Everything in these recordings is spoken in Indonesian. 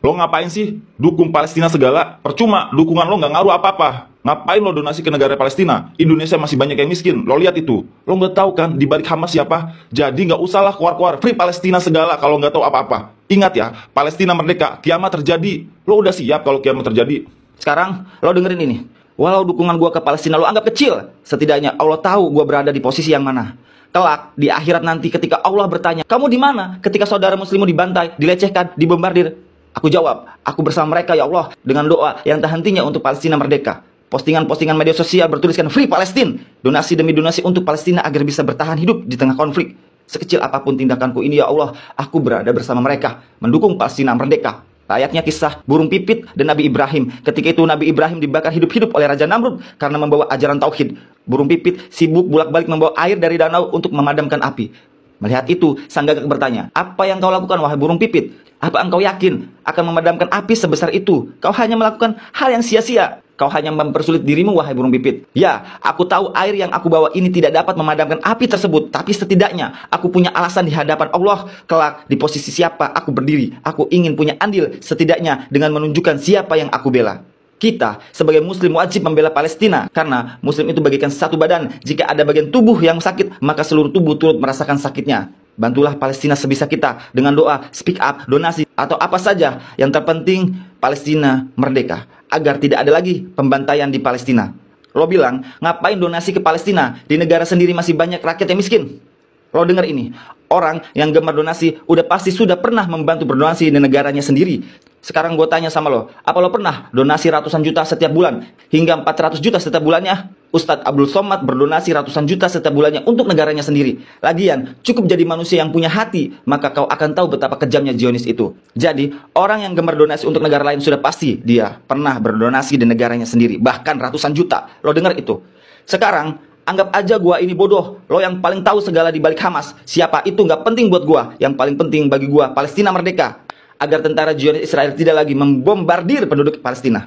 Lo ngapain sih dukung Palestina segala? Percuma, dukungan lo nggak ngaruh apa-apa. Ngapain lo donasi ke negara Palestina? Indonesia masih banyak yang miskin. Lo lihat itu. Lo nggak tahu kan di balik Hamas siapa? Jadi nggak usahlah keluar-keluar free Palestina segala kalau nggak tahu apa-apa. Ingat ya, Palestina merdeka, kiamat terjadi. Lo udah siap kalau kiamat terjadi? Sekarang lo dengerin ini. Walau dukungan gua ke Palestina lo anggap kecil, setidaknya Allah tahu gua berada di posisi yang mana. Kelak di akhirat nanti ketika Allah bertanya, kamu di mana? Ketika saudara muslimmu dibantai, dilecehkan, dibombardir, aku jawab, aku bersama mereka ya Allah dengan doa yang tak hentinya untuk Palestina merdeka. Postingan-postingan media sosial bertuliskan Free Palestine, donasi demi donasi untuk Palestina agar bisa bertahan hidup di tengah konflik. Sekecil apapun tindakanku ini ya Allah, aku berada bersama mereka, mendukung Palestina merdeka. Layaknya kisah burung pipit dan Nabi Ibrahim. Ketika itu Nabi Ibrahim dibakar hidup-hidup oleh Raja Namrud karena membawa ajaran tauhid. Burung pipit sibuk bolak-balik membawa air dari danau untuk memadamkan api. Melihat itu, sang gagak bertanya, apa yang kau lakukan wahai burung pipit? Apa engkau yakin akan memadamkan api sebesar itu? Kau hanya melakukan hal yang sia-sia. Kau hanya mempersulit dirimu wahai burung pipit. Ya, aku tahu air yang aku bawa ini tidak dapat memadamkan api tersebut. Tapi setidaknya aku punya alasan di hadapan Allah. Kelak di posisi siapa aku berdiri. Aku ingin punya andil setidaknya dengan menunjukkan siapa yang aku bela. Kita sebagai muslim wajib membela Palestina. Karena muslim itu bagaikan satu badan. Jika ada bagian tubuh yang sakit, maka seluruh tubuh turut merasakan sakitnya. Bantulah Palestina sebisa kita dengan doa, speak up, donasi, atau apa saja. Yang terpenting Palestina merdeka. Agar tidak ada lagi pembantaian di Palestina. Lo bilang, ngapain donasi ke Palestina? Di negara sendiri masih banyak rakyat yang miskin. Lo dengar ini, orang yang gemar donasi udah pasti sudah pernah membantu berdonasi di negaranya sendiri. Sekarang gue tanya sama lo, apa lo pernah donasi ratusan juta setiap bulan? Hingga 400 juta setiap bulannya? Ustadz Abdul Somad berdonasi ratusan juta setiap bulannya untuk negaranya sendiri. Lagian, cukup jadi manusia yang punya hati, maka kau akan tahu betapa kejamnya Zionis itu. Jadi, orang yang gemar donasi untuk negara lain sudah pasti dia pernah berdonasi di negaranya sendiri. Bahkan ratusan juta. Lo dengar itu? Sekarang, anggap aja gua ini bodoh. Lo yang paling tahu segala di balik Hamas. Siapa itu nggak penting buat gua. Yang paling penting bagi gua, Palestina merdeka. Agar tentara Zionis Israel tidak lagi membombardir penduduk Palestina.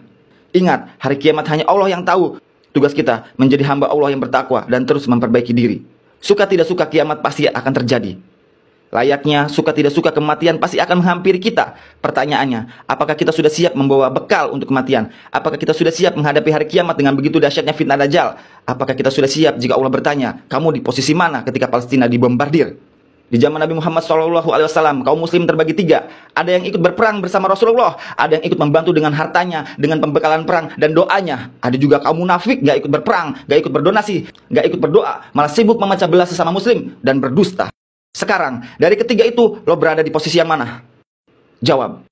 Ingat, hari kiamat hanya Allah yang tahu. Tugas kita menjadi hamba Allah yang bertakwa dan terus memperbaiki diri. Suka tidak suka kiamat pasti akan terjadi. Layaknya suka tidak suka kematian pasti akan menghampiri kita. Pertanyaannya, apakah kita sudah siap membawa bekal untuk kematian? Apakah kita sudah siap menghadapi hari kiamat dengan begitu dahsyatnya fitnah Dajjal? Apakah kita sudah siap jika Allah bertanya, kamu di posisi mana ketika Palestina dibombardir? Di zaman Nabi Muhammad SAW, kaum muslim terbagi tiga. Ada yang ikut berperang bersama Rasulullah. Ada yang ikut membantu dengan hartanya, dengan pembekalan perang dan doanya. Ada juga kaum munafik, gak ikut berperang, gak ikut berdonasi, gak ikut berdoa, malah sibuk memecah belah sesama muslim dan berdusta. Sekarang, dari ketiga itu, lo berada di posisi yang mana? Jawab.